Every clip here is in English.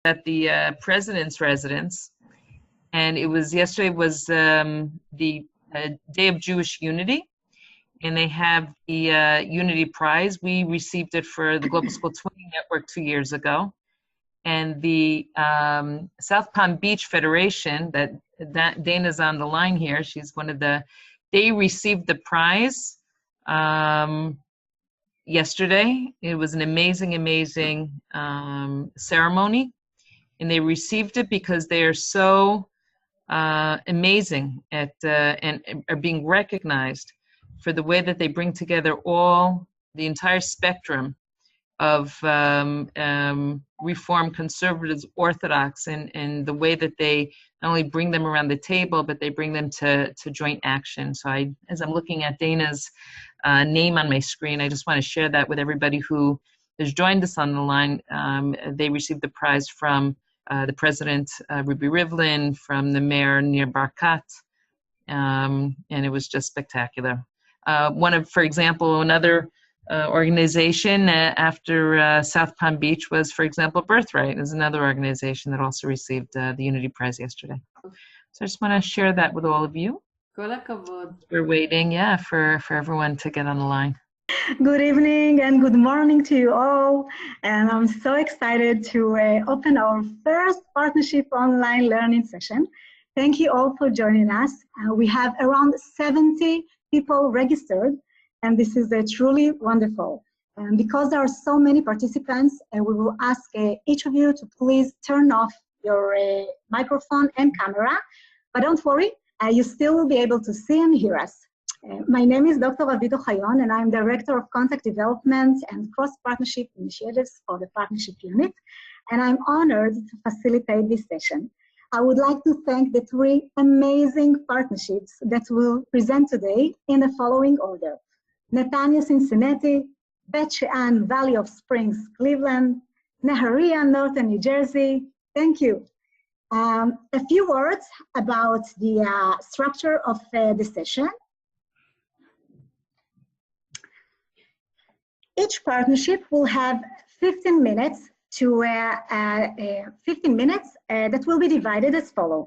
at the president's residence, and yesterday was the Day of Jewish Unity, and they have the Unity Prize. We received it for the Global School Twinning Network 2 years ago, and the South Palm Beach Federation, that Dana's on the line here. She's one of they received the prize yesterday. It was an amazing ceremony, and they received it because they are so amazing at and are being recognized for the way that they bring together the entire spectrum of Reform, Conservatives, Orthodox, and the way that they not only bring them around the table, but they bring them to joint action. So as I'm looking at Dana's name on my screen, I just want to share that with everybody who has joined us on the line. They received the prize from the President, Ruby Rivlin, from the Mayor, Nir Barkat, and it was just spectacular. For example, another organization after South Palm Beach was, for example, Birthright is another organization that also received the Unity Prize yesterday. So I just want to share that with all of you. We're waiting, for everyone to get on the line. Good evening and good morning to you all. And I'm so excited to open our first partnership online learning session. Thank you all for joining us. We have around 70 people registered, and this is truly wonderful. And because there are so many participants, we will ask each of you to please turn off your microphone and camera. But don't worry, you still will be able to see and hear us. My name is Dr. Ravit Ochayon, and I'm Director of Contact Development and Cross-Partnership Initiatives for the Partnership Unit, and I'm honored to facilitate this session. I would like to thank the 3 amazing partnerships that we'll present today in the following order: Netanya, Cincinnati; Bet She'an, Valley of Springs, Cleveland; Nehariya, Northern New Jersey. Thank you. A few words about the structure of the session. Each partnership will have 15 minutes that will be divided as follows: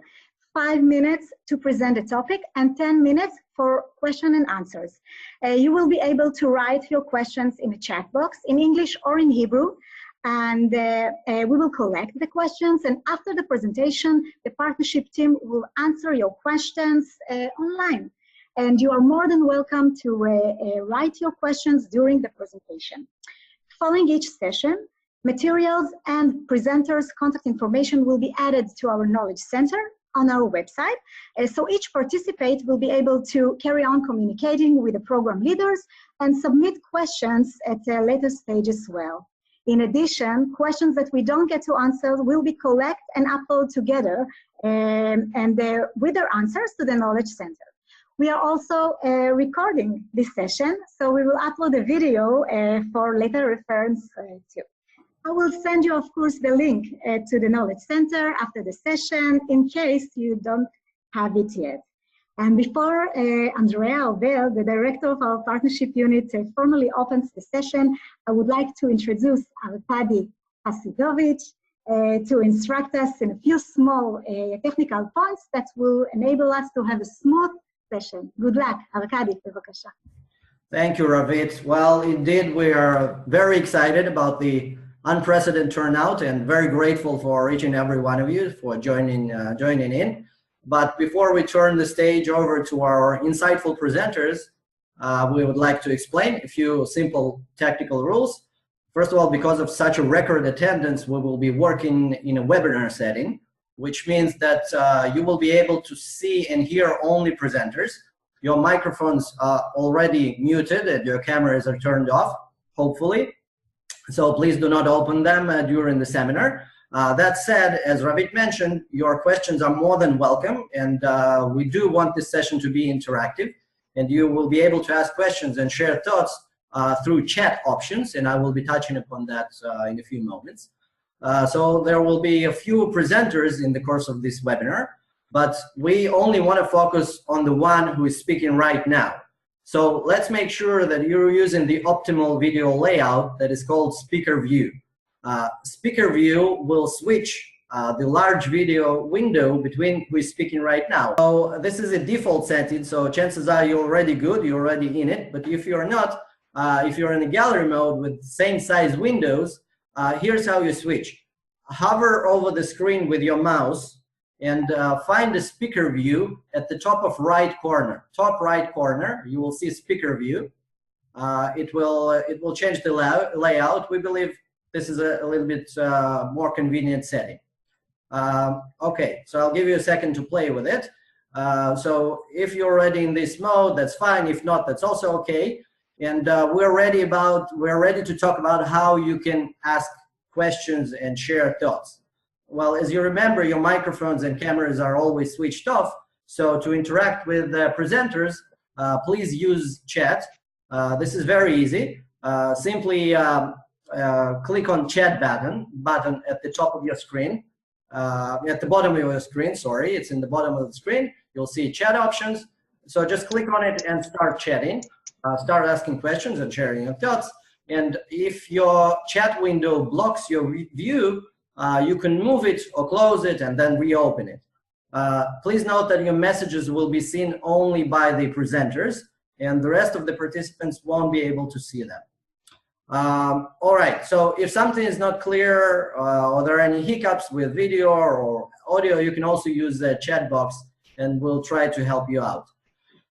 5 minutes to present the topic and 10 minutes for question and answers. You will be able to write your questions in the chat box in English or in Hebrew, and we will collect the questions, and after the presentation, the partnership team will answer your questions online. And you are more than welcome to write your questions during the presentation. Following each session, materials and presenters' contact information will be added to our Knowledge Center on our website. So each participant will be able to carry on communicating with the program leaders and submit questions at a later stage as well. In addition, questions that we don't get to answer will be collected and uploaded together with their answers to the Knowledge Center. We are also recording this session, so we will upload a video for later reference too. I will send you, of course, the link to the Knowledge Center after the session in case you don't have it yet. And before Andrea Obel, the director of our partnership unit, formally opens the session, I would like to introduce Arkady Hasidovich to instruct us in a few small technical points that will enable us to have a smooth session. Good luck, Arkady, bevakasha. Thank you, Ravit. Well, indeed, we are very excited about the unprecedented turnout and very grateful for each and every one of you for joining in. But before we turn the stage over to our insightful presenters, we would like to explain a few simple technical rules. First of all, because of such a record attendance, we will be working in a webinar setting, which means that you will be able to see and hear only presenters. Your microphones are already muted and your cameras are turned off, hopefully. So please do not open them during the seminar. That said, as Ravit mentioned, your questions are more than welcome, and we do want this session to be interactive, and you will be able to ask questions and share thoughts through chat options, and I will be touching upon that in a few moments. So there will be a few presenters in the course of this webinar, but we only want to focus on the one who is speaking right now. So let's make sure that you're using the optimal video layout that is called speaker view. Speaker view will switch the large video window between who is speaking right now. So this is a default setting, so chances are you're already good, you're already in it. But if you're not, if you're in the gallery mode with same size windows, here's how you switch. Hover over the screen with your mouse and find the speaker view at the top of right corner. Top right corner, you will see speaker view. It will change the layout. We believe this is a little bit more convenient setting. Okay, so I'll give you a second to play with it. So if you're already in this mode, that's fine. If not, that's also okay. And we're ready to talk about how you can ask questions and share thoughts. Well, as you remember, your microphones and cameras are always switched off. So to interact with the presenters, please use chat. This is very easy. Simply click on chat button at the top of your screen. At the bottom of your screen, sorry, it's in the bottom of the screen. You'll see chat options. So just click on it and start chatting. Start asking questions and sharing your thoughts. And if your chat window blocks your view, you can move it or close it and then reopen it. Please note that your messages will be seen only by the presenters, and the rest of the participants won't be able to see them. All right, so if something is not clear or there are any hiccups with video or audio, you can also use the chat box and we'll try to help you out.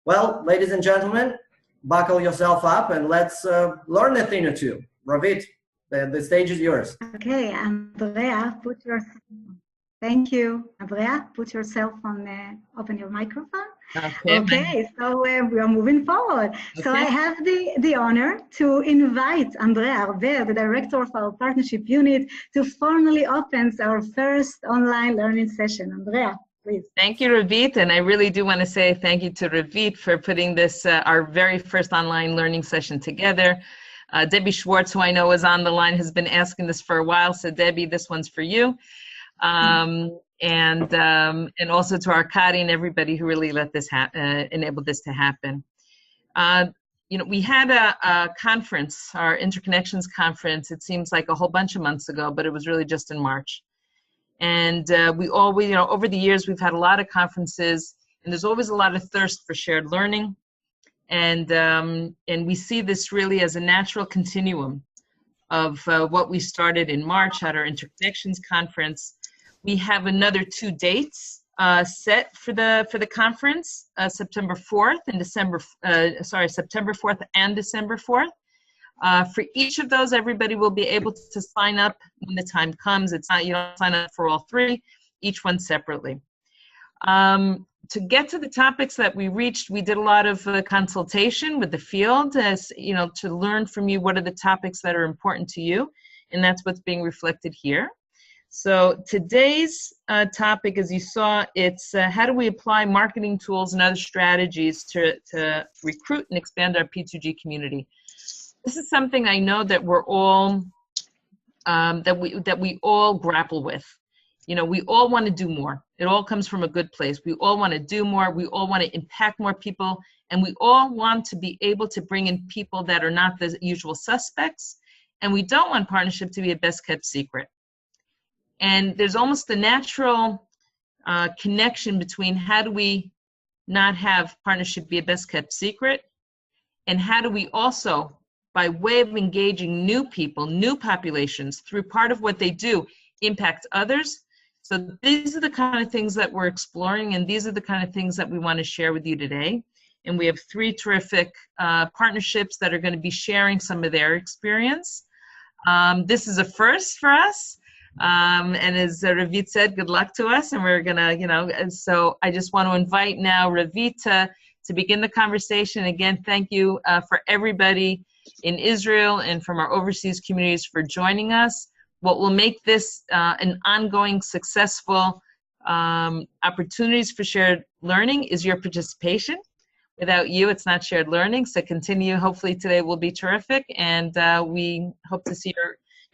Well, ladies and gentlemen, buckle yourself up and let's learn a thing or two. Ravit, the stage is yours. Okay, Andrea, thank you. Andrea, put yourself on, open your microphone. Okay, so we are moving forward. Okay. So I have the honor to invite Andrea Arber, the director of our partnership unit, to formally open our first online learning session. Andrea, please. Thank you, Ravit, and I really do want to say thank you to Ravit for putting this, our very first online learning session together. Debbie Schwartz, who I know is on the line, has been asking this for a while, so Debbie, this one's for you. And also to Arkady and everybody who really let this enabled this to happen. You know, we had a conference, our Interconnections conference. It seems like a whole bunch of months ago, but it was really just in March. And we always, you know, over the years, we've had a lot of conferences, and there's always a lot of thirst for shared learning. And we see this really as a natural continuum of what we started in March at our Interconnections conference. We have another 2 dates set for the conference, September 4th and September 4th and December 4th. For each of those, everybody will be able to sign up when the time comes. It's not, you don't sign up for all 3, each one separately. To get to the topics that we reached, we did a lot of consultation with the field, as you know, to learn from you what are the topics that are important to you, and that's what's being reflected here. So today's topic, as you saw, it's how do we apply marketing tools and other strategies to recruit and expand our P2G community. This is something I know that we're all that we all grapple with. You know, we all want to do more. It all comes from a good place. We all want to do more. We all want to impact more people. And we all want to be able to bring in people that are not the usual suspects. And we don't want partnership to be a best kept secret. And there's almost a natural connection between how do we not have partnership be a best kept secret, and how do we also, by way of engaging new people, new populations, through part of what they do, impact others. So these are the kind of things that we're exploring, and these are the kind of things that we want to share with you today. And we have 3 terrific partnerships that are going to be sharing some of their experience. This is a first for us. And as Ravit said, good luck to us. And we're going to, you know, so I just want to invite now Ravit to begin the conversation. Again, thank you for everybody in Israel and from our overseas communities for joining us. What will make this an ongoing, successful opportunities for shared learning is your participation. Without you, it's not shared learning. So continue. Hopefully today will be terrific. And we hope to see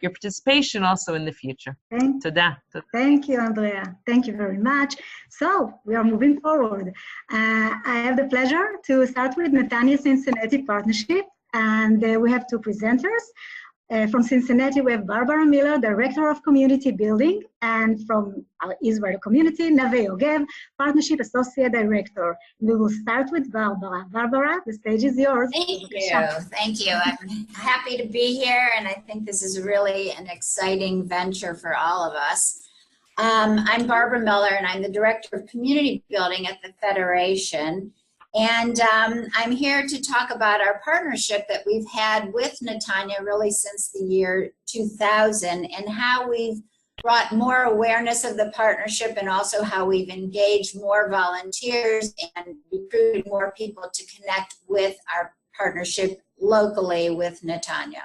your participation also in the future. Thank you, Andrea. Thank you very much. So we are moving forward. I have the pleasure to start with Netanya Cincinnati Partnership. And we have 2 presenters. From Cincinnati, we have Barbara Miller, Director of Community Building, and from our Israel community, Neve Yogev, Partnership Associate Director. We will start with Barbara. Barbara, the stage is yours. Thank you. Thank you. I'm happy to be here, and I think this is really an exciting venture for all of us. I'm Barbara Miller, and I'm the Director of Community Building at the Federation. And I'm here to talk about our partnership that we've had with Netanya really since the year 2000, and how we've brought more awareness of the partnership, and also how we've engaged more volunteers and recruited more people to connect with our partnership locally with Netanya.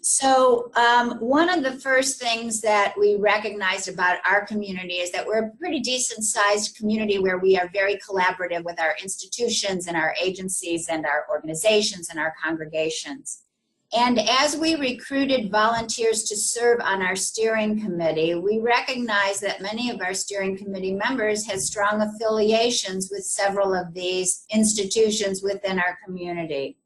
So one of the first things that we recognized about our community is that we're a pretty decent sized community where we are very collaborative with our institutions and our agencies and our organizations and our congregations. And as we recruited volunteers to serve on our steering committee, we recognized that many of our steering committee members had strong affiliations with several of these institutions within our community.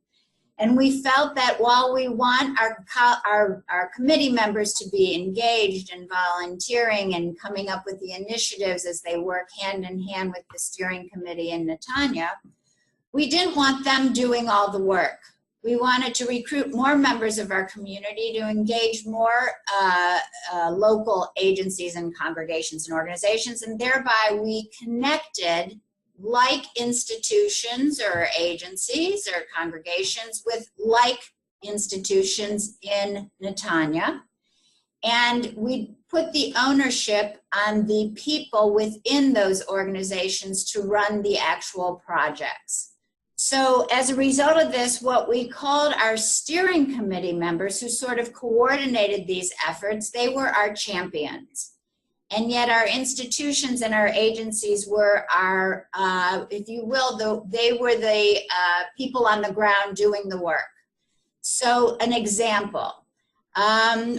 And we felt that while we want our committee members to be engaged in volunteering and coming up with the initiatives as they work hand in hand with the steering committee in Netanya, we didn't want them doing all the work. We wanted to recruit more members of our community to engage more local agencies and congregations and organizations, and thereby we connected like institutions or agencies or congregations with like institutions in Netanya. And we put the ownership on the people within those organizations to run the actual projects. So as a result of this, what we called our steering committee members, who sort of coordinated these efforts, they were our champions. And yet our institutions and our agencies were our, if you will, they were the people on the ground doing the work. So an example,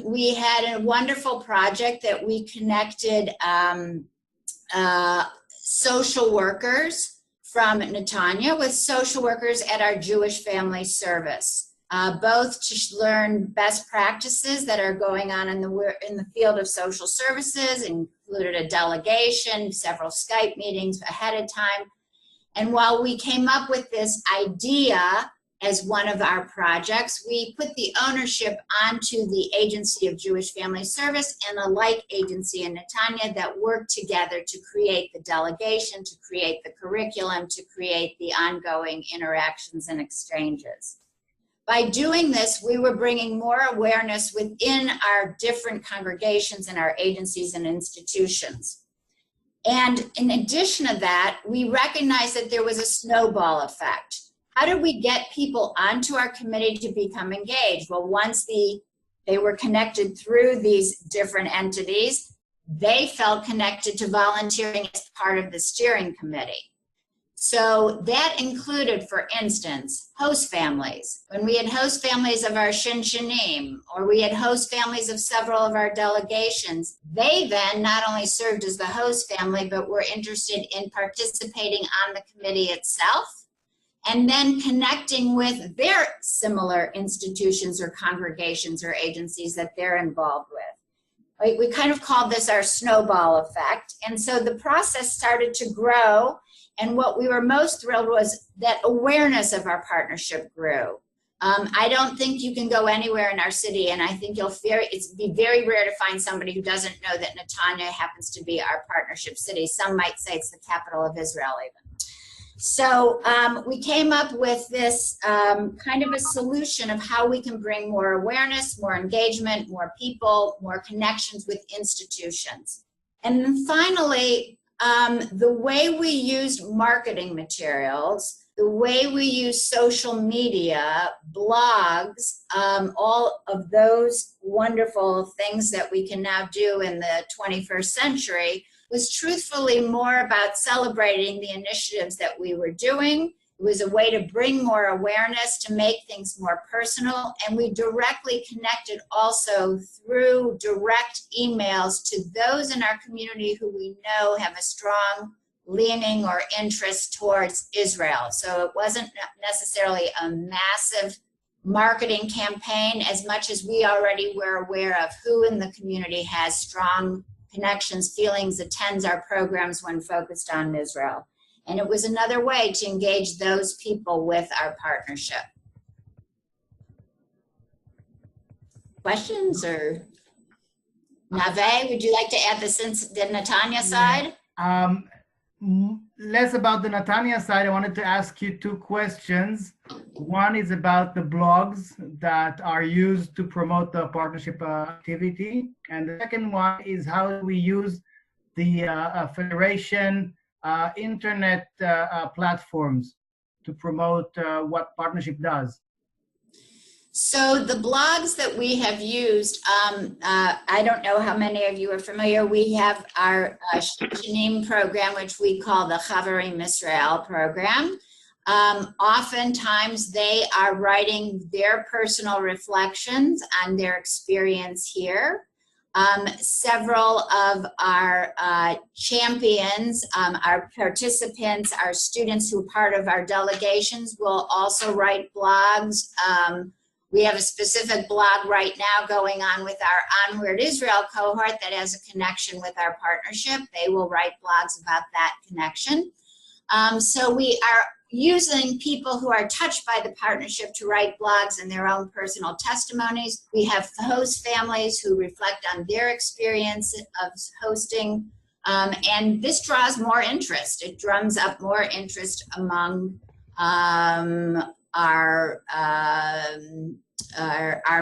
we had a wonderful project that we connected social workers from Netanya with social workers at our Jewish Family Service. Both to learn best practices that are going on in the field of social services, included a delegation, several Skype meetings ahead of time. And while we came up with this idea as one of our projects, we put the ownership onto the Agency of Jewish Family Service and a like agency in Netanya that worked together to create the delegation, to create the curriculum, to create the ongoing interactions and exchanges. By doing this, we were bringing more awareness within our different congregations and our agencies and institutions. And in addition to that, we recognized that there was a snowball effect. How did we get people onto our committee to become engaged? Well, once they were connected through these different entities, they felt connected to volunteering as part of the steering committee. So that included, for instance, host families. When we had host families of our Shinshinim, or we had host families of several of our delegations, they then not only served as the host family, but were interested in participating on the committee itself, and then connecting with their similar institutions or congregations or agencies that they're involved with. We kind of called this our snowball effect. And so the process started to grow. And what we were most thrilled was that awareness of our partnership grew. I don't think you can go anywhere in our city, and I think it'd be very rare to find somebody who doesn't know that Netanya happens to be our partnership city. Some might say it's the capital of Israel even. So we came up with this kind of a solution of how we can bring more awareness, more engagement, more people, more connections with institutions. And then finally, the way we used marketing materials, the way we use social media, blogs, all of those wonderful things that we can now do in the 21st century was truthfully more about celebrating the initiatives that we were doing. It was a way to bring more awareness, to make things more personal, and we directly connected also through direct emails to those in our community who we know have a strong leaning or interest towards Israel. So it wasn't necessarily a massive marketing campaign as much as we already were aware of who in the community has strong connections, feelings, attends our programs when focused on Israel. And it was another way to engage those people with our partnership. Questions or Nave, would you like to add the Netanya side? Less about the Netanya side. I wanted to ask you two questions. One is about the blogs that are used to promote the partnership activity. And the second one is how do we use the Federation internet platforms to promote what partnership does? So the blogs that we have used, I don't know how many of you are familiar. We have our Shanim program, which we call the Chavarim Israel program. Oftentimes they are writing their personal reflections on their experience here. Several of our champions, our participants, our students who are part of our delegations will also write blogs. We have a specific blog right now going on with our Onward Israel cohort that has a connection with our partnership. They will write blogs about that connection. So we are using people who are touched by the partnership to write blogs and their own personal testimonies. We have host families who reflect on their experience of hosting. And this draws more interest. It drums up more interest among our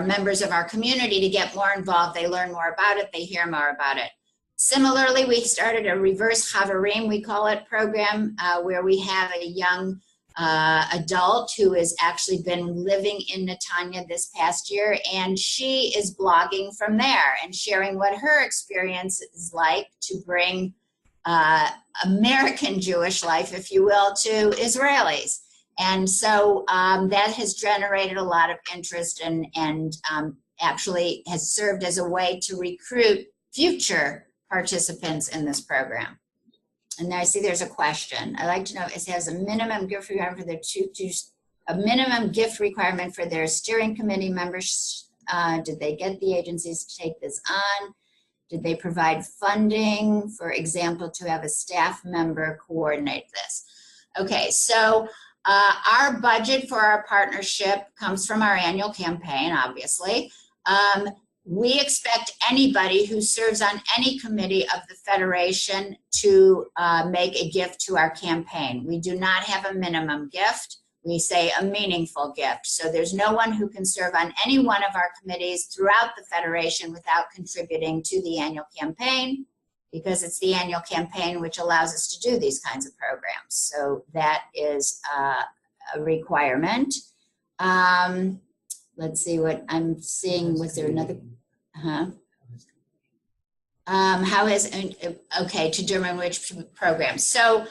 members of our community to get more involved. They learn more about it, they hear more about it. Similarly, we started a reverse Chavarim, we call it, program where we have a young adult who has actually been living in Netanya this past year, and she is blogging from there and sharing what her experience is like to bring American Jewish life, if you will, to Israelis. And so that has generated a lot of interest and actually has served as a way to recruit future participants in this program. And I see there's a question. I'd like to know if it has a minimum gift requirement for their steering committee members. Did they get the agencies to take this on? Did they provide funding, for example, to have a staff member coordinate this? Okay, so our budget for our partnership comes from our annual campaign, obviously. We expect anybody who serves on any committee of the Federation to make a gift to our campaign. We do not have a minimum gift. We say a meaningful gift. So there's no one who can serve on any one of our committees throughout the Federation without contributing to the annual campaign, because it's the annual campaign which allows us to do these kinds of programs. So that is a requirement. Let's see what I'm seeing. Was there another? How is, okay, to determine which programs. So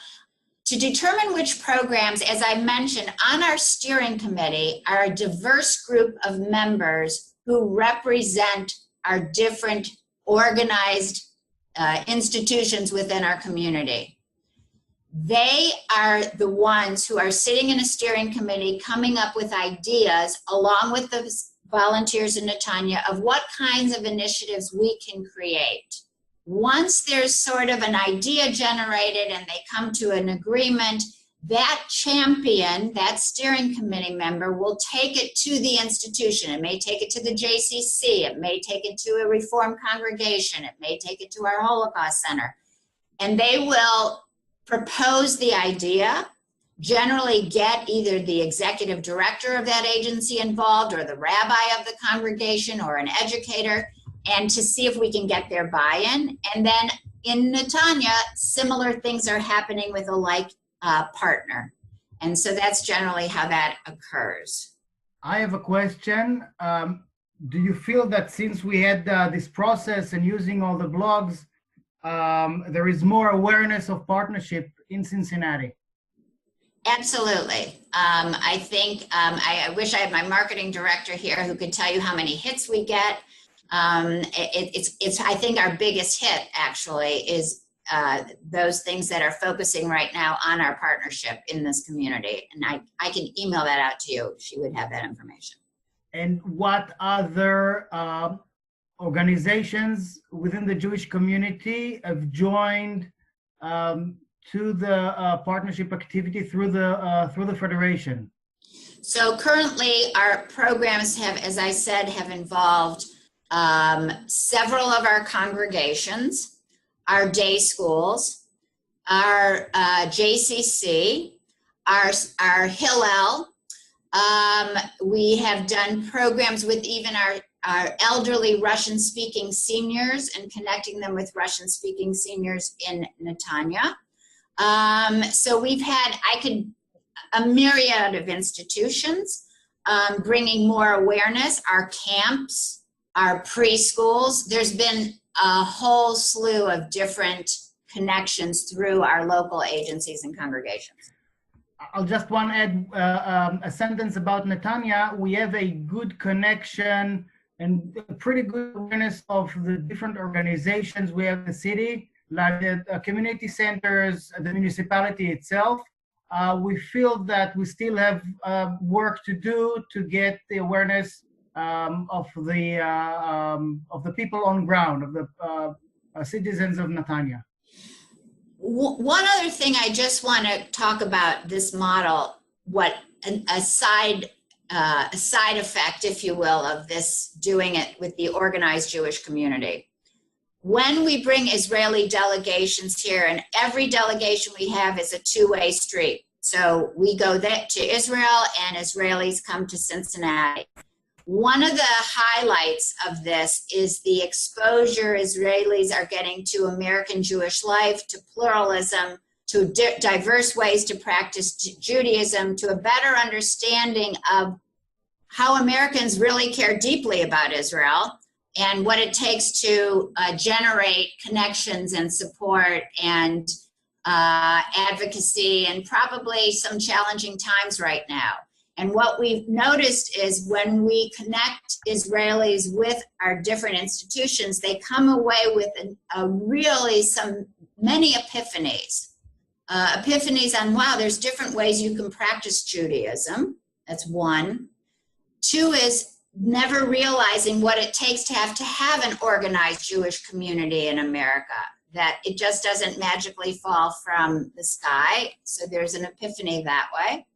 to determine which programs, as I mentioned, on our steering committee are a diverse group of members who represent our different organized institutions within our community. They are the ones who are sitting in a steering committee coming up with ideas along with the volunteers in Netanya of what kinds of initiatives we can create. Once there's sort of an idea generated and they come to an agreement, that champion, that steering committee member, will take it to the institution. It may take it to the JCC. It may take it to a Reform congregation. It may take it to our Holocaust Center. And they will propose the idea, generally get either the executive director of that agency involved or the rabbi of the congregation or an educator, and to see if we can get their buy-in. And then in Netanya, similar things are happening with a like partner. And so that's generally how that occurs. I have a question. Do you feel that since we had this process and using all the blogs, there is more awareness of partnership in Cincinnati? Absolutely. I think, I wish I had my marketing director here who could tell you how many hits we get. It's I think our biggest hit actually is those things that are focusing right now on our partnership in this community. And I can email that out to you if she would have that information. and what other organizations within the Jewish community have joined to the partnership activity through the Federation? So currently our programs have, as I said, have involved several of our congregations, our day schools, our JCC, our Hillel. We have done programs with even our elderly Russian-speaking seniors and connecting them with Russian-speaking seniors in Netanya. So we've had, a myriad of institutions bringing more awareness, our camps, our preschools. There's been a whole slew of different connections through our local agencies and congregations. I'll just want to add a sentence about Netanya. We have a good connection and a pretty good awareness of the different organizations we have in the city, like the community centers, the municipality itself. We feel that we still have work to do to get the awareness of the people on ground, of the citizens of Netanya. One other thing I just want to talk about this model, a side effect, if you will, of this, doing it with the organized Jewish community. When we bring Israeli delegations here, and every delegation we have is a two-way street. So we go to Israel and Israelis come to Cincinnati. One of the highlights of this is the exposure Israelis are getting to American Jewish life, to pluralism, to diverse ways to practice Judaism, to a better understanding of how Americans really care deeply about Israel and what it takes to generate connections and support and advocacy, and probably some challenging times right now. And what we've noticed is when we connect Israelis with our different institutions, they come away with many epiphanies. Epiphanies on, wow, there's different ways you can practice Judaism. That's one. Two is never realizing what it takes to have an organized Jewish community in America, that it just doesn't magically fall from the sky. So there's an epiphany that way.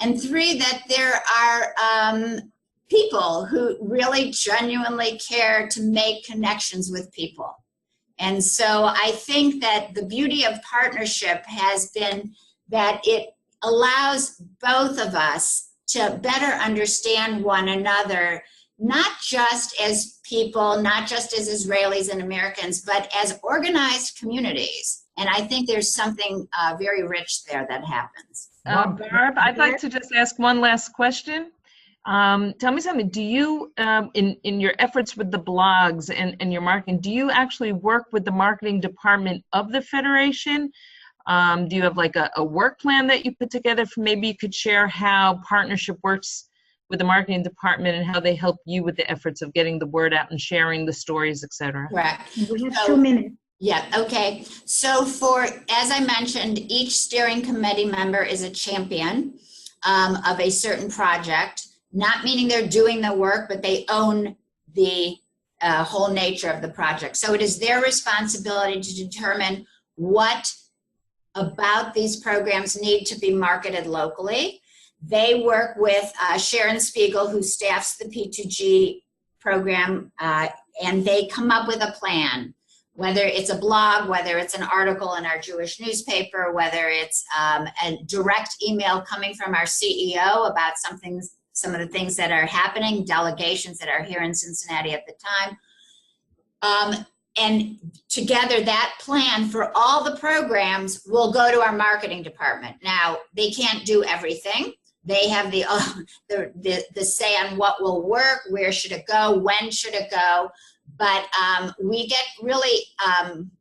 And three, that there are people who really genuinely care to make connections with people. And so I think that the beauty of partnership has been that it allows both of us to better understand one another, not just as people, not just as Israelis and Americans, but as organized communities. And I think there's something very rich there that happens. Barb, I'd like to just ask one last question. Tell me something. Do you, in your efforts with the blogs and your marketing, do you actually work with the marketing department of the Federation? Do you have like a work plan that you put together? Maybe you could share how partnership works with the marketing department and how they help you with the efforts of getting the word out and sharing the stories, et cetera. Right. We have 2 minutes. Yeah, okay. So as I mentioned, each steering committee member is a champion of a certain project, not meaning they're doing the work, but they own the whole nature of the project. So it is their responsibility to determine what about these programs need to be marketed locally. They work with Sharon Spiegel, who staffs the P2G program, and they come up with a plan, whether it's a blog, whether it's an article in our Jewish newspaper, whether it's a direct email coming from our CEO about some of the things that are happening, delegations that are here in Cincinnati at the time. And together, that plan for all the programs will go to our marketing department. Now, they can't do everything. They have the say on what will work, where should it go, when should it go. But we get really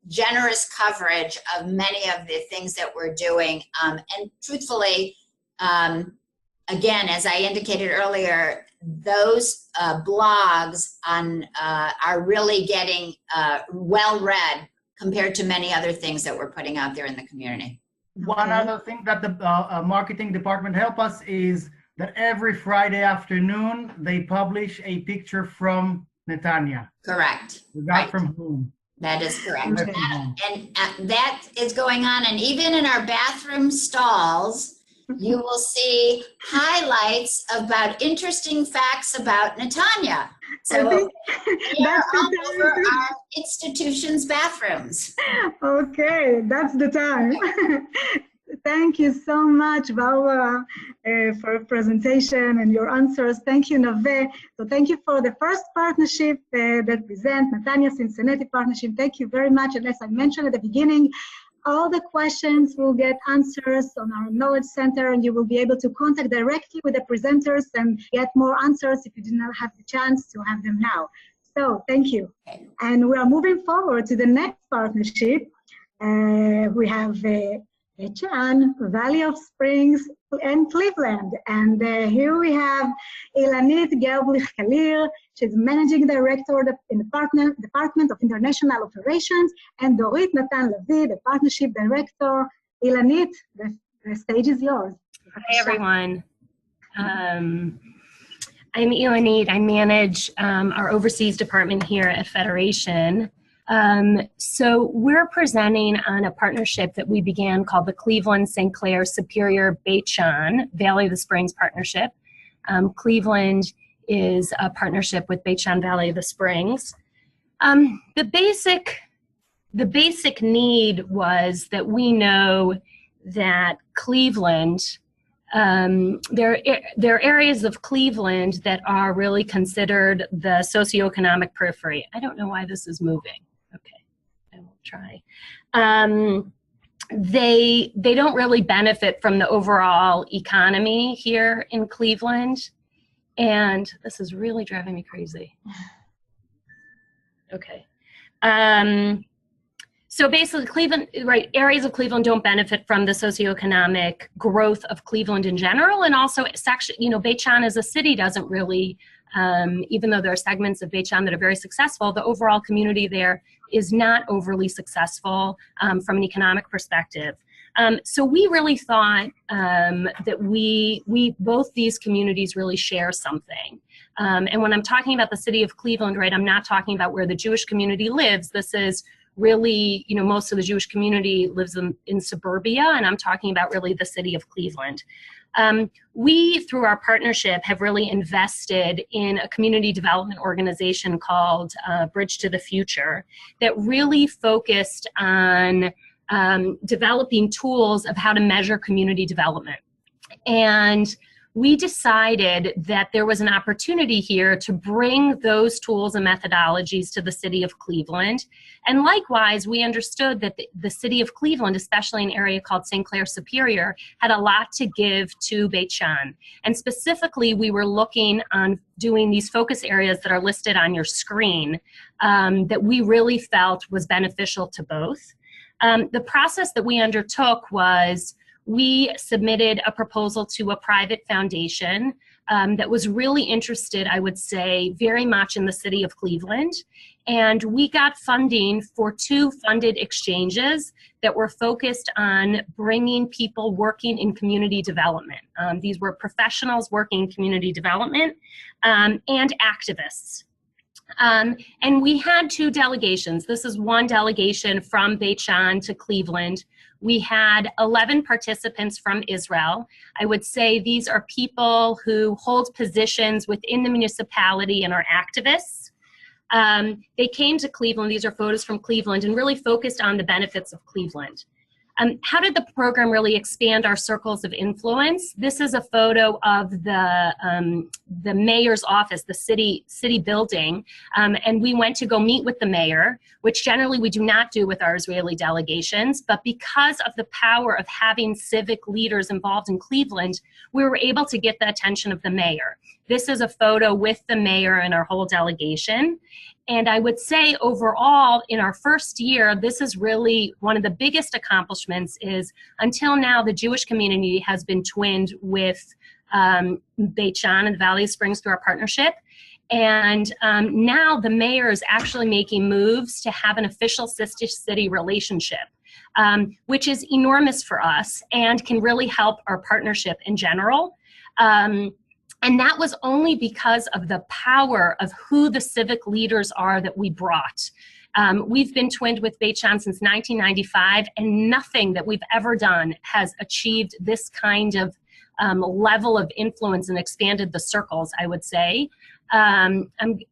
generous coverage of many of the things that we're doing. And truthfully, again, as I indicated earlier, those blogs are really getting well read compared to many other things that we're putting out there in the community. One other thing that the marketing department help us is that every Friday afternoon they publish a picture from Netanya. Correct. Not Right. from home. That is correct. Not from home. And that is going on. And even in our bathroom stalls, you will see highlights about interesting facts about Netanya. So they are all over our institution's bathrooms. Okay, that's the time. Thank you so much, Barbara, for your presentation and your answers. Thank you, Nave. So thank you for the first partnership that present Netanya-Cincinnati partnership. Thank you very much. And as I mentioned at the beginning, all the questions will get answers on our Knowledge Center, and you will be able to contact directly with the presenters and get more answers if you did not have the chance to have them now. So thank you. And we are moving forward to the next partnership. We have Beit-Shan, Valley of Springs, and Cleveland. And here we have Ilanit Gerblich-Kalir. She's Managing Director in the Department of International Operations, and Dorit Natan-Levi, the Partnership Director. Ilanit, the stage is yours. Hi, everyone. I'm Ilanit. I manage our overseas department here at Federation. So we're presenting on a partnership that we began called the Cleveland, St. Clair, Superior, Beit-Shan, Valley of the Springs Partnership. Cleveland is a partnership with Beit-Shan Valley of the Springs. The basic need was that we know that Cleveland, there are areas of Cleveland that are really considered the socioeconomic periphery. I don't know why this is moving. Okay, I will try. They don't really benefit from the overall economy here in Cleveland. And this is really driving me crazy. Okay. So basically Cleveland, right, areas of Cleveland don't benefit from the socioeconomic growth of Cleveland in general. And also, Beit-Shan as a city doesn't really, even though there are segments of Beit-Shan that are very successful, the overall community there is not overly successful from an economic perspective. So we really thought that we both these communities really share something. And when I'm talking about the city of Cleveland, right, I'm not talking about where the Jewish community lives. This is really, most of the Jewish community lives in suburbia, and I'm talking about really the city of Cleveland. We, through our partnership, have really invested in a community development organization called Bridge to the Future that really focused on developing tools of how to measure community development. And we decided that there was an opportunity here to bring those tools and methodologies to the city of Cleveland. And likewise, we understood that the city of Cleveland, especially an area called St. Clair Superior, had a lot to give to Beit-Shan. And specifically, we were looking on doing these focus areas that are listed on your screen that we really felt was beneficial to both. The process that we undertook was we submitted a proposal to a private foundation that was really interested, I would say, very much in the city of Cleveland. And we got funding for 2 funded exchanges that were focused on bringing people working in community development. These were professionals working in community development and activists. And we had 2 delegations. This is one delegation from Beit-Shan to Cleveland. We had 11 participants from Israel. I would say these are people who hold positions within the municipality and are activists. They came to Cleveland, these are photos from Cleveland, and really focused on the benefits of Cleveland. How did the program really expand our circles of influence? This is a photo of the mayor's office, the city building, and we went to go meet with the mayor, which generally we do not do with our Israeli delegations, but because of the power of having civic leaders involved in Cleveland, we were able to get the attention of the mayor. This is a photo with the mayor and our whole delegation. And I would say overall, in our first year, this is really one of the biggest accomplishments is until now, the Jewish community has been twinned with Beit-Shan and the Valley of Springs through our partnership. And now the mayor is actually making moves to have an official sister-city relationship, which is enormous for us and can really help our partnership in general. And that was only because of the power of who the civic leaders are that we brought. We've been twinned with Beit Shan since 1995, and nothing that we've ever done has achieved this kind of level of influence and expanded the circles, I would say. I'm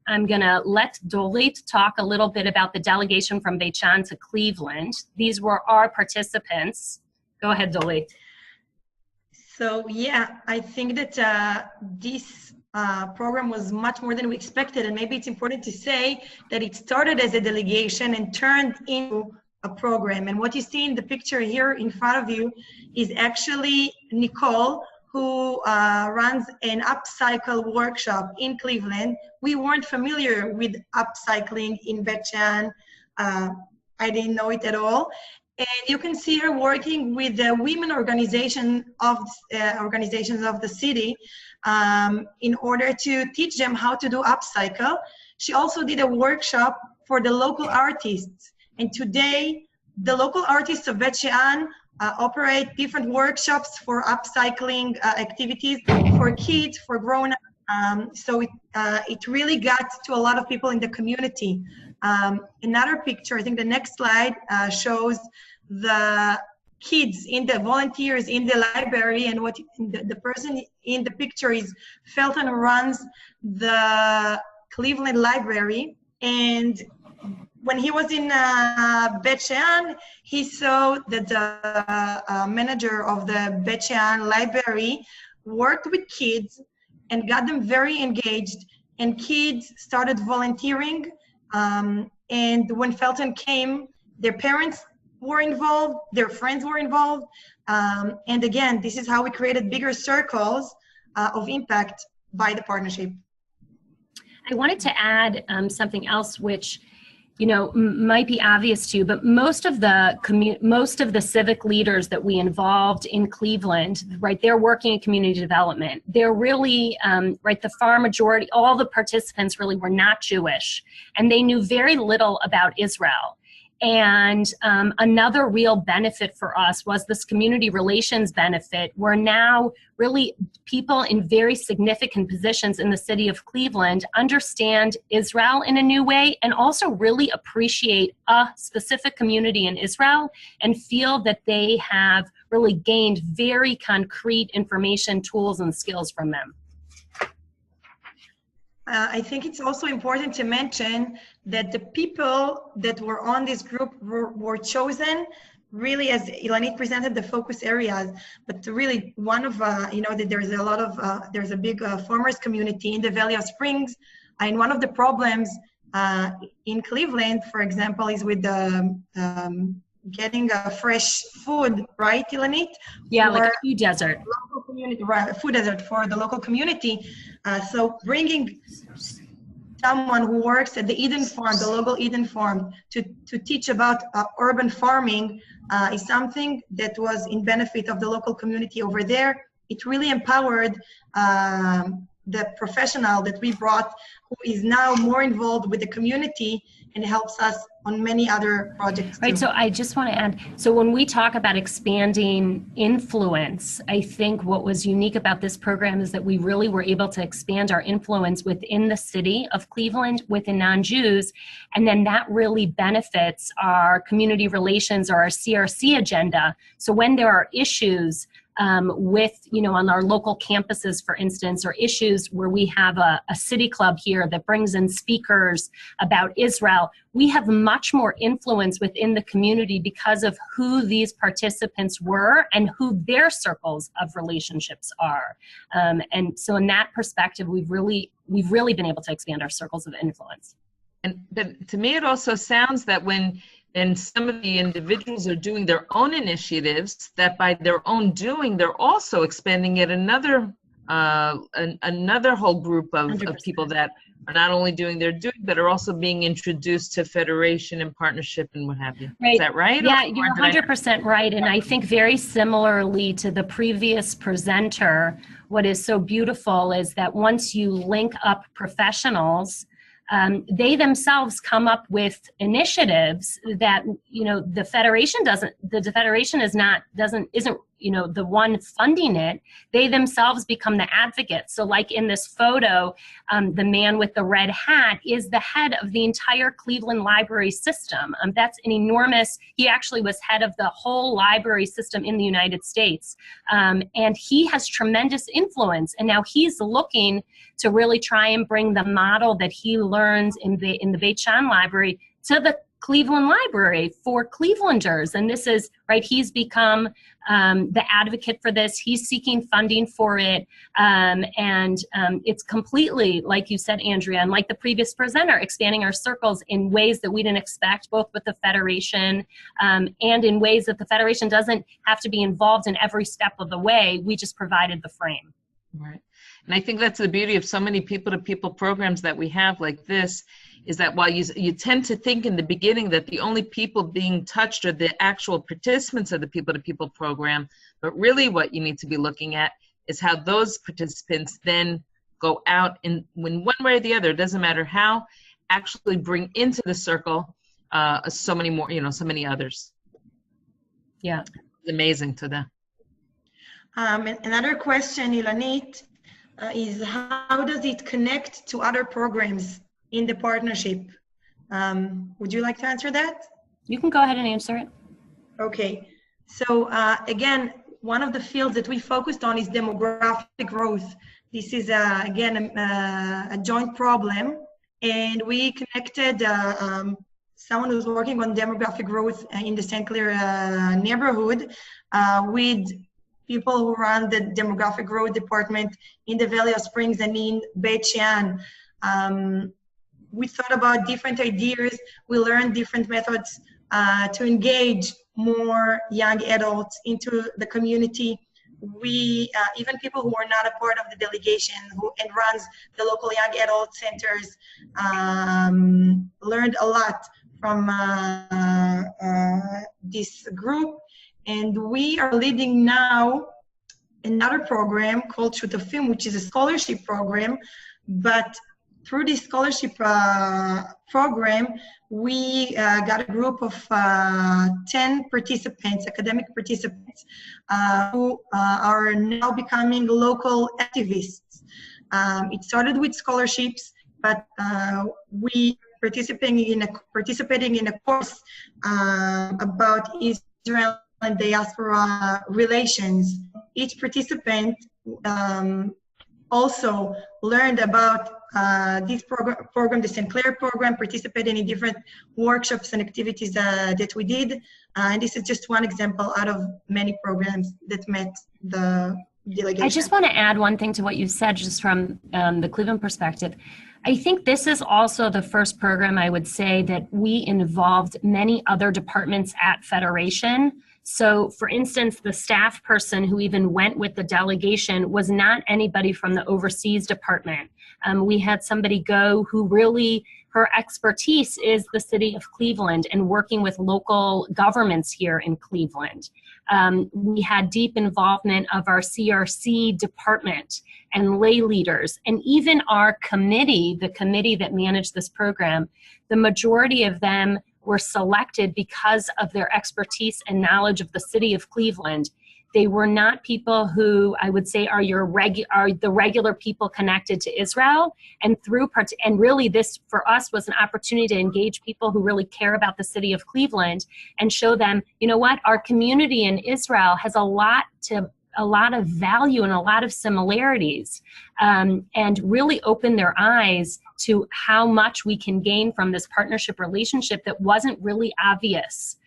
going to let Dolit talk a little bit about the delegation from Beit Shan to Cleveland. These were our participants. Go ahead, Dolit. So yeah, I think that this program was much more than we expected, and maybe it's important to say that it started as a delegation and turned into a program. And what you see in the picture here in front of you is actually Nicole, who runs an upcycle workshop in Cleveland. We weren't familiar with upcycling in Beit Shan. I didn't know it at all. And you can see her working with the women organizations of the city in order to teach them how to do upcycle. She also did a workshop for the local artists. And today, the local artists of Beit Shan operate different workshops for upcycling activities for kids, for grown-ups. So it really got to a lot of people in the community. Another picture, I think the next slide shows the kids the volunteers in the library, and what the person in the picture is Felton, who runs the Cleveland Library. And when he was in Beit Shan, he saw that the manager of the Beit Shan Library worked with kids and got them very engaged, and kids started volunteering. And when Felton came, their parents were involved, their friends were involved. And again, this is how we created bigger circles of impact by the partnership. I wanted to add something else, which might be obvious to you, but most of the civic leaders that we involved in Cleveland, right, they're working in community development. They're really, right, the far majority, all the participants really were not Jewish, and they knew very little about Israel. And another real benefit for us was this community relations benefit, where now really people in very significant positions in the city of Cleveland understand Israel in a new way, and also really appreciate a specific community in Israel and feel that they have really gained very concrete information, tools, and skills from them. I think it's also important to mention that the people that were on this group were chosen really, as Ilanit presented, the focus areas, but really one of, that there's a lot of, there's a big farmers community in the Valley of Springs. And one of the problems in Cleveland, for example, is with the getting fresh food, right, Ilanit? Yeah, like a food desert. Local community, right, food desert for the local community. So bringing someone who works at the Eden Farm, the local Eden Farm, to teach about urban farming is something that was in benefit of the local community over there. It really empowered the professional that we brought, who is now more involved with the community and helps us on many other projects too. Right, so I just want to add, so when we talk about expanding influence, I think what was unique about this program is that we really were able to expand our influence within the city of Cleveland, within non-Jews, and then that really benefits our community relations or our CRC agenda. So when there are issues with, on our local campuses, for instance, or issues where we have a city club here that brings in speakers about Israel, we have much more influence within the community because of who these participants were and who their circles of relationships are. And so in that perspective, we've really been able to expand our circles of influence. But to me, it also sounds that when some of the individuals are doing their own initiatives, that by their own doing, they're also expanding yet another whole group of people that are not only doing their doing, but are also being introduced to federation and partnership and what have you. Right. Is that right? Yeah, you're 100% right. And I think very similarly to the previous presenter, what is so beautiful is that once you link up professionals, they themselves come up with initiatives that the federation isn't the one funding it, they themselves become the advocates. So like in this photo, the man with the red hat is the head of the entire Cleveland library system. That's an enormous, he actually was head of the whole library system in the United States. And he has tremendous influence. And now he's looking to really try and bring the model that he learns in the Beit Shan library to the Cleveland Library for Clevelanders. And this is, right, he's become the advocate for this. He's seeking funding for it. It's completely, like you said, Andrea, and like the previous presenter, expanding our circles in ways that we didn't expect, both with the Federation and in ways that the Federation doesn't have to be involved in every step of the way. We just provided the frame. Right. And I think that's the beauty of so many people-to-people programs that we have like this, is that while you tend to think in the beginning that the only people being touched are the actual participants of the people-to-people program, but really what you need to be looking at is how those participants then go out and, when one way or the other, it doesn't matter how, actually bring into the circle so many more, so many others. Yeah. It's amazing to them. Another question, Ilanit, is how does it connect to other programs in the partnership? Would you like to answer that? You can go ahead and answer it. Okay. So again, one of the fields that we focused on is demographic growth. This is, again, a joint problem. And we connected someone who's working on demographic growth in the St. Clair neighborhood with people who run the demographic growth department in the Valley of Springs and in Beit Shan. We thought about different ideas. We learned different methods to engage more young adults into the community. We, even people who are not a part of the delegation and runs the local young adult centers, learned a lot from this group. And we are leading now another program called Shutafim, which is a scholarship program. But through this scholarship program, we got a group of 10 participants, academic participants, who are now becoming local activists. It started with scholarships, but we participating in a course about Israel and diaspora relations. Each participant also learned about this program, the St. Clair program, participated in different workshops and activities that we did. And this is just one example out of many programs that met the delegation. I just want to add one thing to what you said, just from the Cleveland perspective. I think this is also the first program, I would say, that we involved many other departments at Federation. So, for instance, the staff person who even went with the delegation was not anybody from the overseas department. We had somebody go who really, her expertise is the city of Cleveland and working with local governments here in Cleveland. We had deep involvement of our CRC department and lay leaders, and even our committee, the committee that managed this program. The majority of them were selected because of their expertise and knowledge of the city of Cleveland. They were not people who I would say are the regular people connected to Israel. And really this for us was an opportunity to engage people who really care about the city of Cleveland and show them, you know what, our community in Israel has a lot of value and a lot of similarities, and really open their eyes to how much we can gain from this partnership relationship that wasn't really obvious.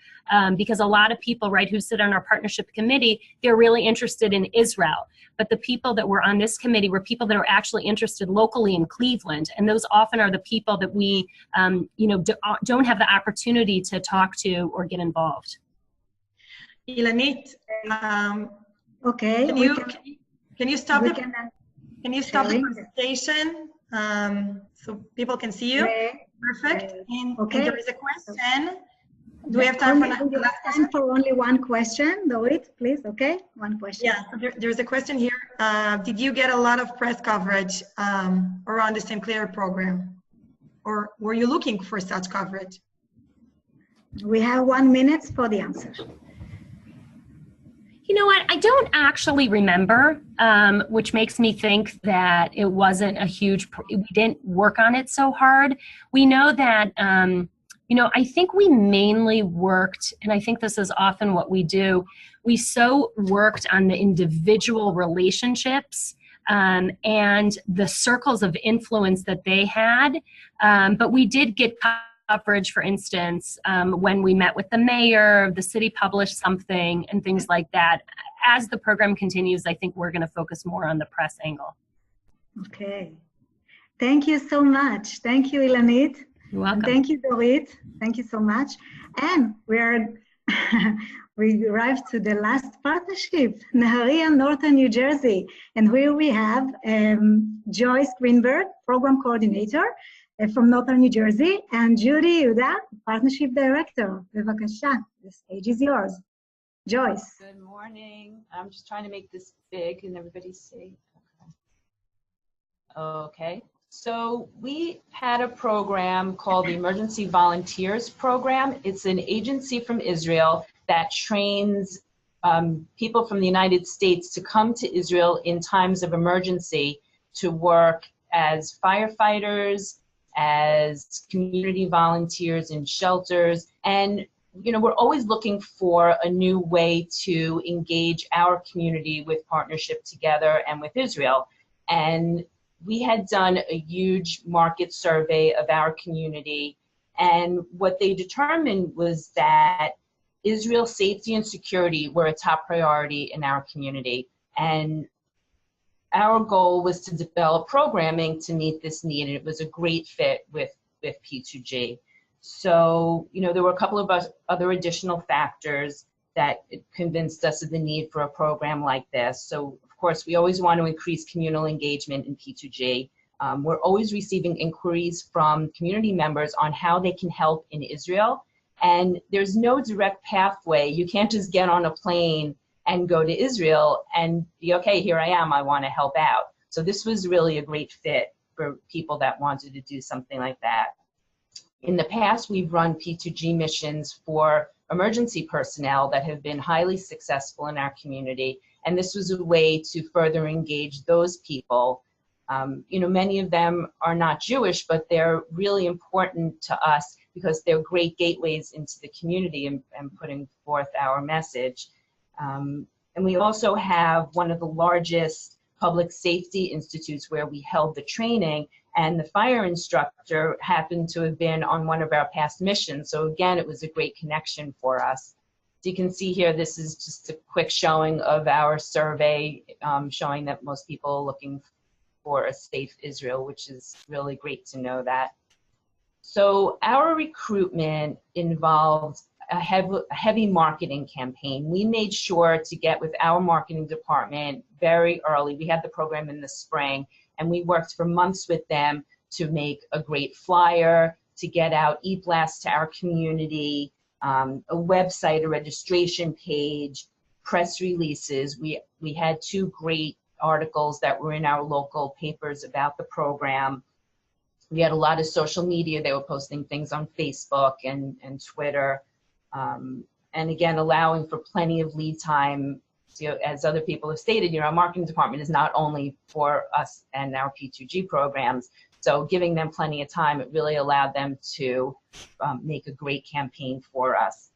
Because a lot of people, right, who sit on our partnership committee, they're really interested in Israel. But the people that were on this committee were people that are actually interested locally in Cleveland. And those often are the people that we, don't have the opportunity to talk to or get involved. Ilanit, okay. Can you stop the presentation so people can see you? Okay. Perfect. And there is a question. Do we have time for only one question? Dorit, please. Okay, one question. Yeah, so there's a question here. Did you get a lot of press coverage around the St. Clair program? Or were you looking for such coverage? We have 1 minute for the answer. You know what? I don't actually remember, which makes me think that it wasn't a huge, we didn't work on it so hard. We know that, I think we mainly worked, and I think this is often what we do, we so worked on the individual relationships and the circles of influence that they had. But we did get coverage, for instance, when we met with the mayor, the city published something and things like that. As the program continues, I think we're going to focus more on the press angle. Okay. Thank you so much. Thank you, Ilanit. You're welcome. And thank you, Dorit. Thank you so much. And we arrived to the last partnership, Naharia, Northern New Jersey. And here we have Joyce Greenberg, Program Coordinator from Northern New Jersey, and Judy Yuda, Partnership Director. Bevakasha, the stage is yours. Joyce. Good morning. I'm just trying to make this big and everybody see. Okay. So we had a program called the Emergency Volunteers Program. It's an agency from Israel that trains people from the United States to come to Israel in times of emergency to work as firefighters, as community volunteers in shelters. And, we're always looking for a new way to engage our community with partnership together and with Israel. And we had done a huge market survey of our community, and what they determined was that Israel's safety and security were a top priority in our community. And our goal was to develop programming to meet this need, and it was a great fit with P2G. So, there were a couple of other additional factors that convinced us of the need for a program like this. So, of course, we always want to increase communal engagement in P2G. We're always receiving inquiries from community members on how they can help in Israel. And there's no direct pathway. You can't just get on a plane and go to Israel and be, okay, here I am, I want to help out. So this was really a great fit for people that wanted to do something like that. In the past, we've run P2G missions for emergency personnel that have been highly successful in our community. And this was a way to further engage those people. Many of them are not Jewish, but they're really important to us because they're great gateways into the community and putting forth our message. And we also have one of the largest public safety institutes where we held the training, and the fire instructor happened to have been on one of our past missions. So again, it was a great connection for us. So you can see here, this is just a quick showing of our survey, showing that most people are looking for a safe Israel, which is really great to know that. So our recruitment involved a heavy marketing campaign. We made sure to get with our marketing department very early. We had the program in the spring, and we worked for months with them to make a great flyer, to get out e-blasts to our community, a website, a registration page, press releases. We had 2 great articles that were in our local papers about the program. We had a lot of social media. They were posting things on Facebook and Twitter. And again, allowing for plenty of lead time. As other people have stated, our marketing department is not only for us and our P2G programs, so giving them plenty of time, it really allowed them to make a great campaign for us.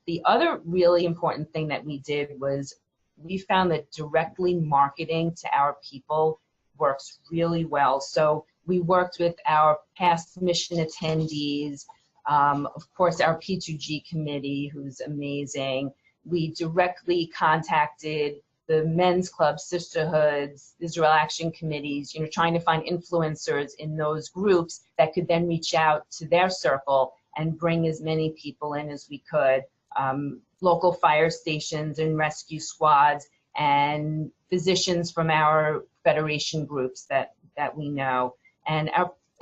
The other really important thing that we did was we found that directly marketing to our people works really well. So we worked with our past mission attendees, of course, our P2G committee, who's amazing. We directly contacted the men's clubs, sisterhoods, Israel Action Committees, trying to find influencers in those groups that could then reach out to their circle and bring as many people in as we could. Local fire stations and rescue squads and physicians from our federation groups that we know. And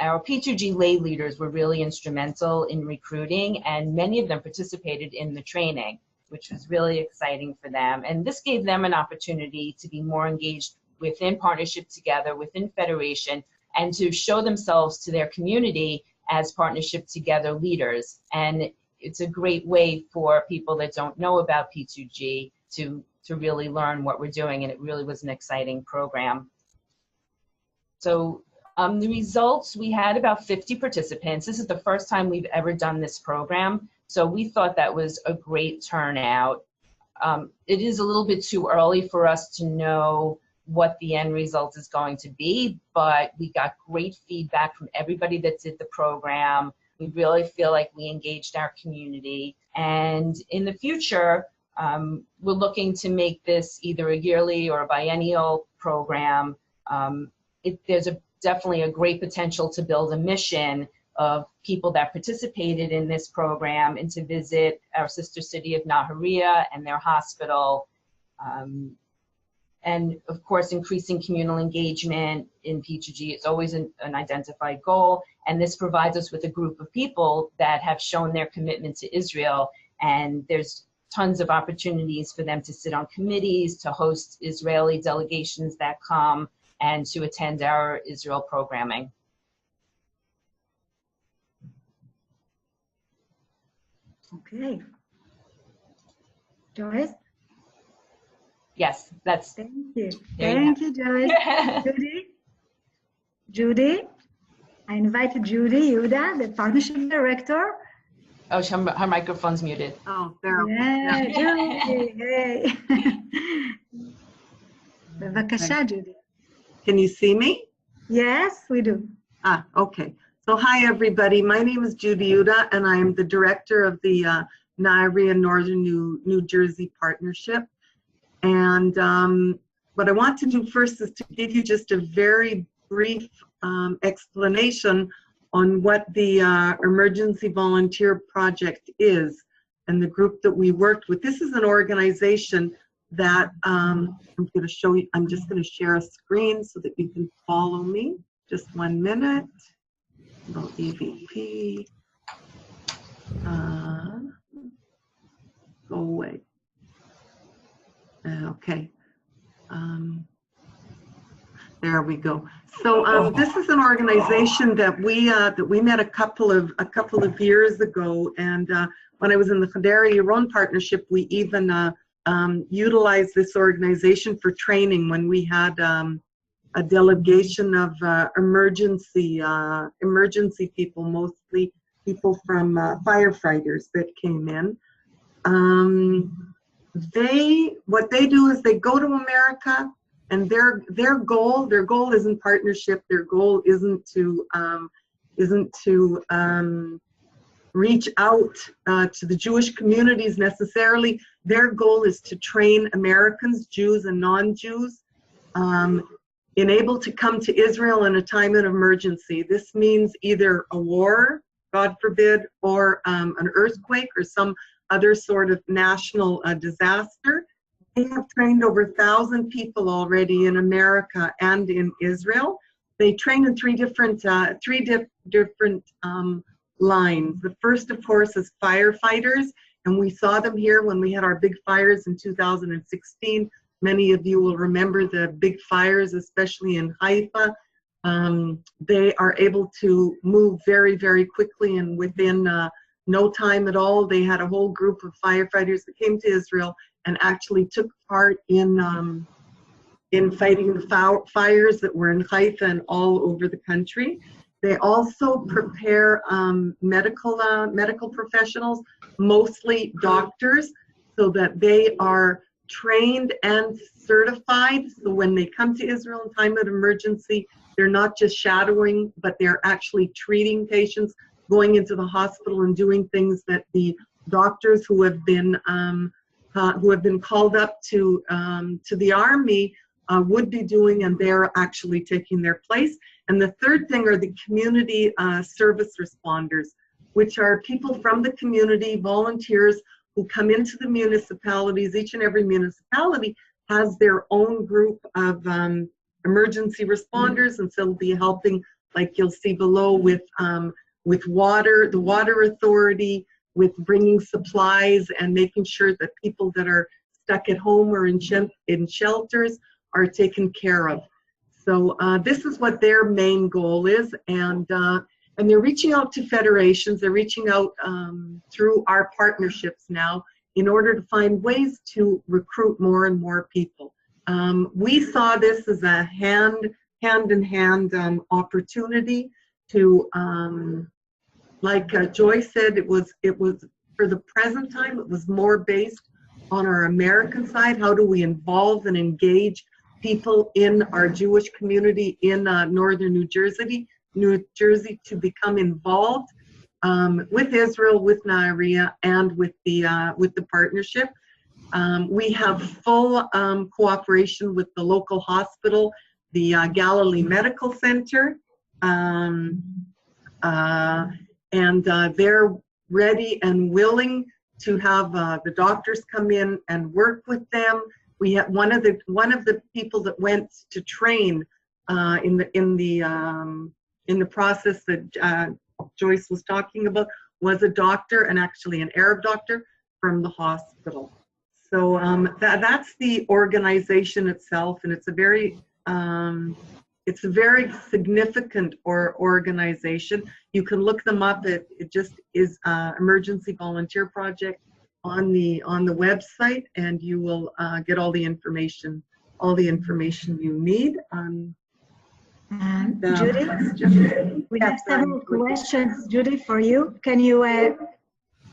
our P2G lay leaders were really instrumental in recruiting, and many of them participated in the training, which was really exciting for them. And this gave them an opportunity to be more engaged within Partnership Together, within Federation, and to show themselves to their community as Partnership Together leaders. And it's a great way for people that don't know about P2G to really learn what we're doing, and it really was an exciting program. So the results, we had about 50 participants. This is the first time we've ever done this program, so we thought that was a great turnout. It is a little bit too early for us to know what the end result is going to be, but we got great feedback from everybody that did the program. We really feel like we engaged our community, and in the future, we're looking to make this either a yearly or a biennial program. There's definitely a great potential to build a mission of people that participated in this program and to visit our sister city of Nahariya and their hospital. And of course, increasing communal engagement in P2G is always an identified goal. And this provides us with a group of people that have shown their commitment to Israel. And there's tons of opportunities for them to sit on committees, to host Israeli delegations that come, and to attend our Israel programming. Okay. Joyce? Yes, that's. Thank you. There you Thank you, Joyce. Judy? Judy? I invited Judy Yuda, the partnership director. Oh, her microphone's muted. Oh, there. Yeah, Judy, hey. בבקשה, Judy. Can you see me? Yes, we do. Ah, okay. So hi, everybody. My name is Judy Yuda, and I am the director of the Nahariya Northern New Jersey Partnership. And what I want to do first is to give you just a very brief explanation on what the Emergency Volunteer Project is and the group that we worked with. This is an organization that I'm going to show you. I'm just going to share a screen so that you can follow me. Just 1 minute. No EVP. Go away. Okay. There we go. So this is an organization that we met a couple of years ago, and when I was in the Hadera Yaron partnership, we even utilized this organization for training when we had a delegation of emergency people, mostly people from firefighters that came in. What they do is they go to America, and their goal isn't partnership. Their goal isn't to reach out to the Jewish communities necessarily. Their goal is to train Americans, Jews and non-Jews, able to come to Israel in a time of emergency. This means either a war, God forbid, or an earthquake or some other sort of national disaster. They have trained over 1,000 people already in America and in Israel. They train in three different lines. The first, of course, is firefighters, and we saw them here when we had our big fires in 2016. Many of you will remember the big fires, especially in Haifa. They are able to move very, very quickly, and within no time at all, they had a whole group of firefighters that came to Israel and actually took part in fighting the fires that were in Haifa and all over the country. They also prepare medical professionals, mostly doctors, so that they are trained and certified. So when they come to Israel in time of emergency, they're not just shadowing, but they're actually treating patients, going into the hospital and doing things that the doctors who have been called up to the army would be doing, and they're actually taking their place. And the third thing are the community service responders, which are people from the community, volunteers who come into the municipalities. Each and every municipality has their own group of emergency responders, and so they'll be helping, like you'll see below, with water, the water authority, with bringing supplies and making sure that people that are stuck at home or in shelters are taken care of. So this is what their main goal is, and they're reaching out to federations. They're reaching out through our partnerships now in order to find ways to recruit more and more people. We saw this as a hand-in-hand opportunity to, like Joy said, it was for the present time, it was more based on our American side. How do we involve and engage people in our Jewish community in northern New Jersey to become involved with Israel, with Nahariya, and with the partnership. We have full cooperation with the local hospital, the Galilee Medical Center, and they're ready and willing to have the doctors come in and work with them. We have one of the people that went to train in the process that Joyce was talking about was a doctor, and actually an Arab doctor from the hospital. So that's the organization itself, and it's a very significant organization. You can look them up. It just is Emergency Volunteer Project on the website, and you will get all the information you need. Judy, we have several questions, Judy, for you. Can you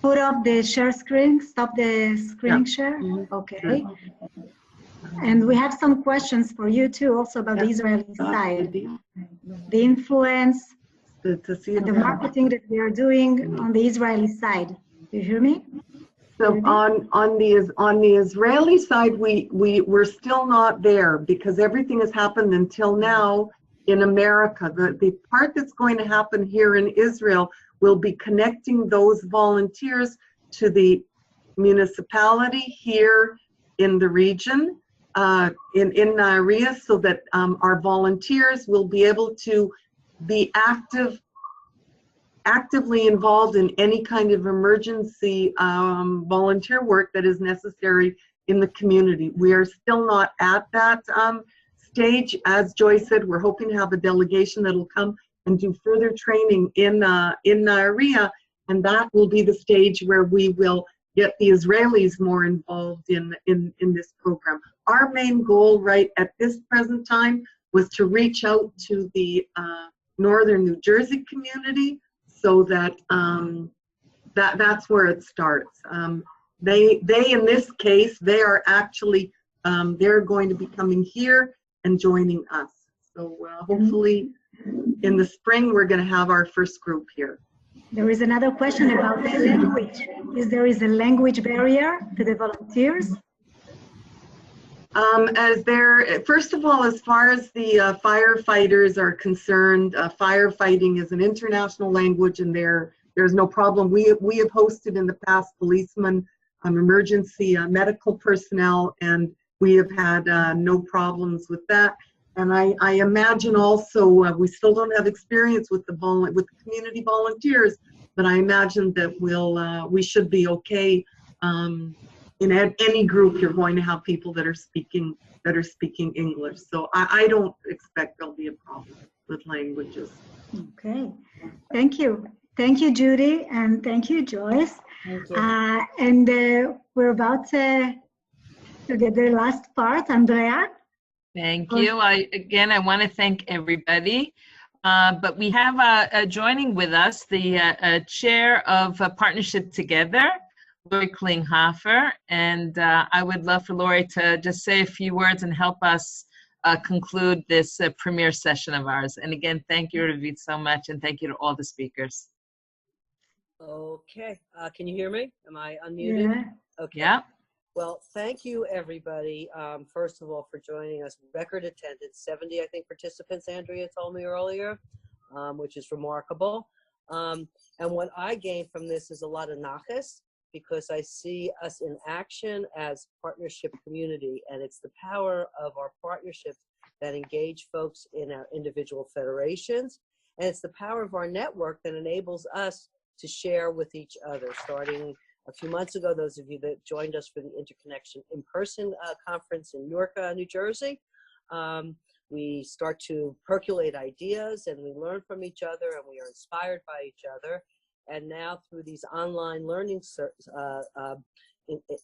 put up the share screen? Stop the screen share. Okay. And we have some questions for you too, also about the Israeli side, the influence, the marketing that we are doing on the Israeli side. Do you hear me? So on the Israeli side, we're still not there because everything has happened until now in America. The part that's going to happen here in Israel will be connecting those volunteers to the municipality here in the region, in Nahariya, so that our volunteers will be able to be actively involved in any kind of emergency volunteer work that is necessary in the community. We are still not at that stage. As Joy said, we're hoping to have a delegation that will come and do further training in Nahariya, and that will be the stage where we will get the Israelis more involved in this program. Our main goal right at this present time was to reach out to the northern New Jersey community, so that that's where it starts. They in this case, they are actually they're going to be coming here and joining us. So hopefully in the spring we're going to have our first group here. There is another question about the language. There is a language barrier to the volunteers? First of all, as far as the firefighters are concerned, firefighting is an international language, and there's no problem. We have hosted in the past policemen, emergency medical personnel, and we have had no problems with that. And I imagine also we still don't have experience with the community volunteers, but I imagine that we should be okay. In any group, you're going to have people that are speaking English. So I don't expect there'll be a problem with languages. Okay, thank you. Thank you, Judy, and thank you, Joyce. Thank you. And we're about to get the last part. Andrea? Thank you. I want to thank everybody. But we have joining with us the chair of Partnership Together, Lori Klinghofer, and I would love for Lori to just say a few words and help us conclude this premiere session of ours. And again, thank you, Ravit, so much, and thank you to all the speakers. Okay, can you hear me? Am I unmuted? Yeah. Okay. Yeah. Well, thank you, everybody, first of all, for joining us. Record attendance, 70, I think, participants, Andrea told me earlier, which is remarkable. And what I gained from this is a lot of nachas, because I see us in action as partnership community, and it's the power of our partnerships that engage folks in our individual federations, and it's the power of our network that enables us to share with each other. Starting a few months ago, those of you that joined us for the Interconnection in-person conference in Newark, New Jersey, we start to percolate ideas, and we learn from each other, and we are inspired by each other. And now through these online learning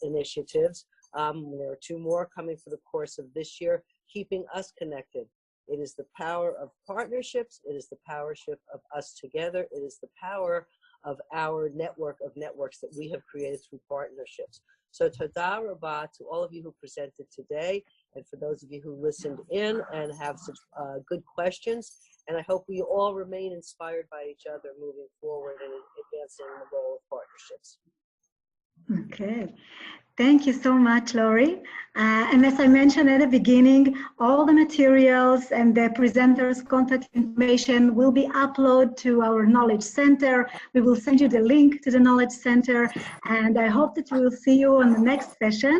initiatives. There are 2 more coming for the course of this year, keeping us connected. It is the power of partnerships. It is the powership of us together. It is the power of our network of networks that we have created through partnerships. So toda rabah to all of you who presented today, and for those of you who listened in and have such good questions. And I hope we all remain inspired by each other moving forward and advancing the role of partnerships. Okay. Thank you so much, Lori. And as I mentioned at the beginning, all the materials and the presenters' contact information will be uploaded to our Knowledge Center. We will send you the link to the Knowledge Center, and I hope that we will see you on the next session.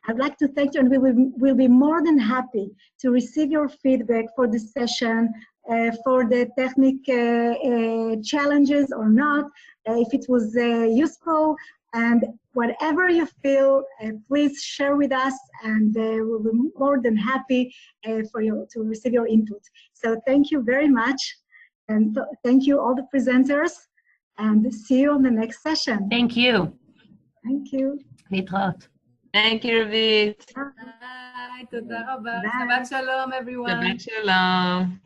I'd like to thank you, and we'll be more than happy to receive your feedback for this session, for the technical challenges or not, if it was useful. And whatever you feel, please share with us, and we'll be more than happy for you to receive your input. So thank you very much, and thank you all the presenters, and see you on the next session. Thank you. Thank you. להתראות. Thank you, Ravit. Bye. Toda rabah. Shabbat shalom, everyone. Shabbat shalom.